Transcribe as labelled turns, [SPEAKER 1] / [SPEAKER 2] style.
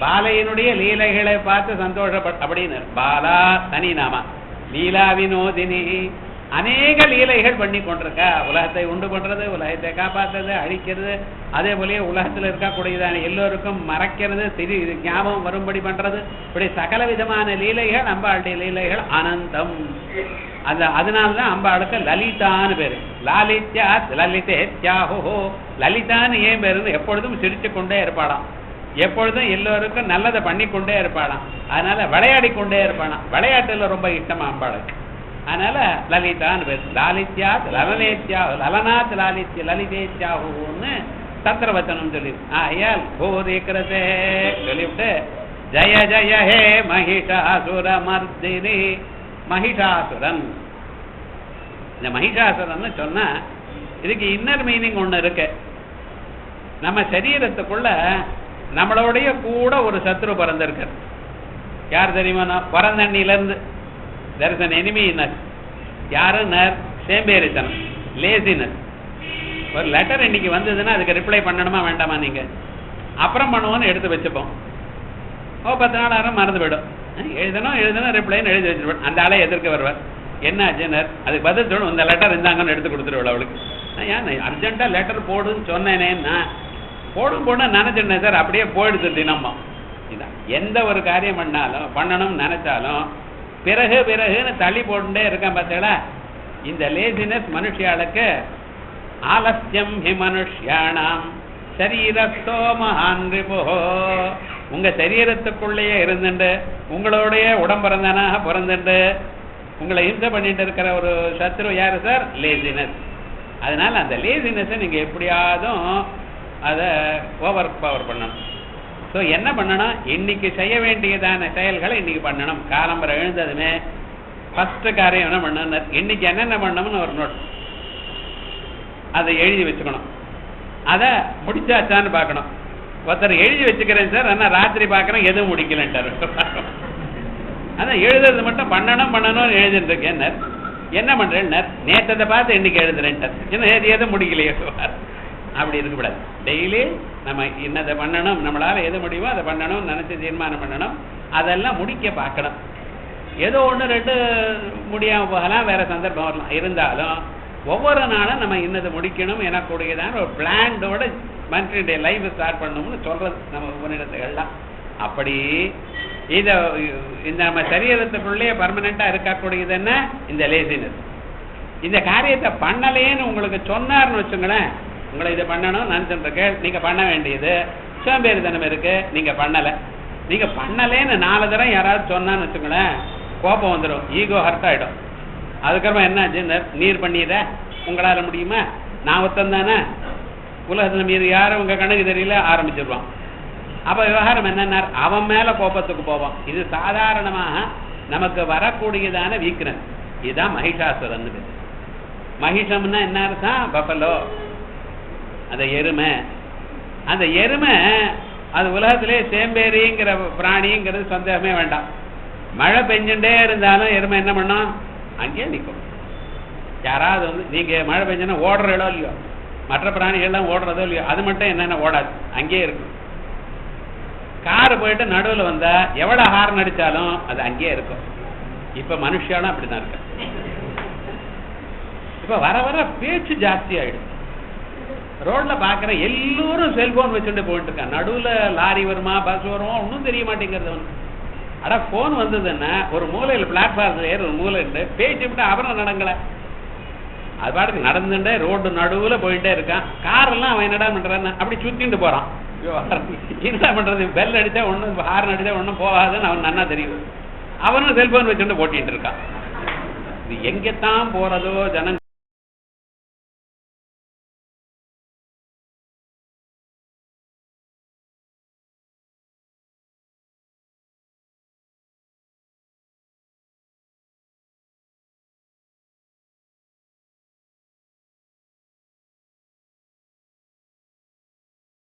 [SPEAKER 1] பாலையினுடைய லீலைகளை பார்த்து சந்தோஷப்பட்ட அப்படின்னு பாலா தனி நாம லீலா வினோதினி அநேக லீலைகள் பண்ணி கொண்டிருக்கா. உலகத்தை உண்டு பண்றது, உலகத்தை காப்பாற்றுறது, அழிக்கிறது, அதே போலயே உலகத்தில் இருக்கக்கூடியதான எல்லோருக்கும் மறைக்கிறது, ஞாபகம் வரும்படி பண்றது, இப்படி சகல விதமான லீலைகள் அம்பாளுடைய லீலைகள் அனந்தம். அதனால்தான் அம்பாளுக்கு லலிதான்னு பேரு. லாலித்யா லலிதேத்யாஹோ லலிதான்னு ஏன் பேருன்னு எப்பொழுதும் சிரிச்சு கொண்டே இருப்பாளாம், எப்பொழுதும் எல்லோருக்கும் நல்லதை பண்ணிக்கொண்டே இருப்பாளாம். அதனால விளையாடி கொண்டே இருப்பாளாம். விளையாட்டுல ரொம்ப இஷ்டமா அம்பாளுக்கு. அதனால லலிதான்னு பேர். லாலித்யா லலனேத்யா லலனாத் லாலித்ய லலிதேத்யாஹோன்னு சத்திரவச்சனம் சொல்லி ஆயால் போதிக்கிறதே சொல்லிவிட்டு ஜய ஜய ஹே மகிஷாசுர மர்தினி. மகிஷாசுரன், இந்த மகிஷாசுரன் சொன்னா இதுக்கு இன்னர் மீனிங் ஒண்ணு இருக்கு. நம்ம சரீரத்துக்குள்ள நம்மளோடைய கூட ஒரு சத்ரு பிறந்திருக்கார். யார் தெரியுமா? பிறந்தண்ணிலிருந்து there is an enemy in us. யாருன்னர்? சேம்பேரித்தனம், லேசினஸ். ஒரு லெட்டர் இன்னைக்கு வந்ததுன்னா அதுக்கு ரிப்ளை பண்ணணுமா வேண்டாமா? நீங்க அப்புறம் பண்ணுவோன்னு எடுத்து வச்சுப்போம். 10 நாள் ஆரம் மறந்து போயிடும். எழுதணும் ரிப்ளைன்னு எழுதி வச்சுருப்பேன். அந்த ஆளே எதிர்க்க வருவார். என்ன அர்ஜென்டர் அதுக்கு பதில் சொல்லணும், இந்த லெட்டர் இருந்தாங்கன்னு எடுத்து கொடுத்துருவாள் அவளுக்கு. ஏன் அர்ஜென்ட்டாக லெட்டர் போடுன்னு சொன்னேனேன்னா போடும் நினைச்சிருந்தேன் சார், அப்படியே போயிடுது தினமும். இதான் எந்த ஒரு காரியம் பண்ணணும்னு நினைச்சாலும் பிறகுன்னு தள்ளி போட்டுட்டே இருக்கேன். பார்த்தீங்களா, இந்த லேசினஸ் மனுஷியாளுக்கு ஆலஸ்யம் ஹி மனுஷ்யானாம் சரீரத்தோ மகான் ரிபுஹோ. உங்க சரீரத்துக்குள்ளேயே இருந்துட்டு உங்களுடைய உடம்பிறந்தானாக பிறந்துட்டு உங்களை ஹிம்சை பண்ணிட்டு இருக்கிற ஒரு சத்ரு யாரு சார்? லேசினஸ். அதனால அந்த லேசினஸை நீங்க எப்படியாவது அதை ஓவர் பவர் பண்ணணும். ஸோ என்ன பண்ணணும்? இன்னைக்கு செய்ய வேண்டியதான செயல்களை இன்னைக்கு பண்ணணும். காலம்பரை எழுந்ததுமே ஃபர்ஸ்ட் காரியம் என்ன பண்ணணும், இன்னைக்கு என்னென்ன பண்ணணும்னு ஒரு நோட் அதை எழுதி வச்சுக்கணும். அதை முடிச்சாச்சான்னு பார்க்கணும். ஒருத்தர் எழுதி வச்சுக்கிறேன் சார், ஆனால் ராத்திரி பார்க்குறேன் எதுவும் முடிக்கலன்ட்டார். அதான் எழுதுறது மட்டும் பண்ணணும்னு எழுதிட்டு இருக்கேன். என்ன பண்றேன்? நேற்றத்தை பார்த்து இன்னைக்கு எழுதுறேன்ட்டார். என்ன எதுவும் முடிக்கலையே. அப்படி இருக்கக்கூடாது. டெய்லி நம்ம என்னதை பண்ணணும், நம்மளால எது முடியுமோ அதை பண்ணணும், நினைச்சு தீர்மானம் பண்ணணும், அதெல்லாம் முடிக்க பார்க்கணும். ஏதோ 1-2 முடியாமல் போகலாம், வேற சந்தர்ப்பம் வரலாம். இருந்தாலும் ஒவ்வொரு நாளும் நம்ம இன்னது முடிக்கணும் எனக்கூடியதான ஒரு பிளான்டோட மனுஷனுடைய லைஃப் ஸ்டார்ட் பண்ணணும்னு சொல்றது நம்ம உபநிடத்துகள்லாம். அப்படி இதை இந்த நம்ம சரீரத்துக்குள்ளேயே பர்மனண்டா இருக்கக்கூடியது என்ன? இந்த லேசினஸ். இந்த காரியத்தை பண்ணலேன்னு உங்களுக்கு சொன்னார்னு வச்சுங்களேன், உங்களை இதை பண்ணணும் நினைச்சுருக்க, நீங்க பண்ண வேண்டியது சோம்பேறித்தனம் இருக்கு, நீங்க பண்ணலை. நீங்க பண்ணலேன்னு 4 தடவை யாராவது சொன்னான்னு வச்சுங்களேன், கோபம் வந்துடும், ஈகோ ஹர்ட் ஆகிடும். அதுக்கப்புறம் என்ன ஆச்சு? நீர் பண்ணிடுற, உங்களால் முடியுமா? நான் ஒருத்தன் தானே, உலகத்தில் மீது யாரும் உங்க கணக்கு தெரியல ஆரம்பிச்சிருவான். அப்ப விவகாரம் என்னன்னா அவன் மேல கோபத்துக்கு போவான். இது சாதாரணமாக நமக்கு வரக்கூடியதான வீக்னஸ். இதுதான் மகிஷாசுரன். மகிஷம்னா என்ன அர்த்தம்? பஃபலோ, அந்த எருமை. அந்த எருமை அது உலகத்திலே சேம்பேரிங்கிற பிராணிங்கிறது சந்தேகமே வேண்டாம். மழை பெஞ்சுட்டே இருந்தாலும் எருமை என்ன பண்ணும்? அங்கேயே நிற்கும். யாராவது நீங்க மழை பெஞ்சுன்னா ஓடுறதோ இல்லையோ, மற்ற பிராணிகள்லாம் ஓடுறதோ இல்லையோ, அது மட்டும் என்னென்ன ஓடாது, அங்கேயே இருக்கும். காரு போயிட்டு நடுவில் வந்தா எவ்வளவு ஹார்ன் அடிச்சாலும் அது அங்கேயே இருக்கும். இப்ப மனுஷாலும் அப்படிதான் இருக்கு. இப்ப வர வர பேச்சு ஜாஸ்தி ஆயிடும். ரோட்ல பாக்குற எல்லோரும் செல்போன் வச்சுட்டு போயிட்டு இருக்கான். நடுவுல லாரி வருமா, பஸ் வருமா, ஒன்றும் தெரிய மாட்டேங்கிறது. ஆனா போன் வந்ததுன்னா ஒரு மூலையில் பிளாட்ஃபார்ம்ல ஒரு மூலை பேச்சு விட்டு அப்புறம் நடங்கல, அது பாட்டுக்கு நடந்துட்டே ரோடு நடுவுல போயிட்டே இருக்கான். காரெல்லாம் அவன் என்னடா பண்றான்னு அப்படி சுத்திட்டு போறான். என்ன பண்றது? பெல் அடிச்சா ஒன்னும், ஹார்ன் அடிச்சா ஒன்னும் போகாதுன்னு அவன் நன்னா தெரியும். அவனும் செல்போன் வச்சுட்டு போட்டிட்டு இருக்கான். இது எங்கத்தான் போறதோ ஜனங்க.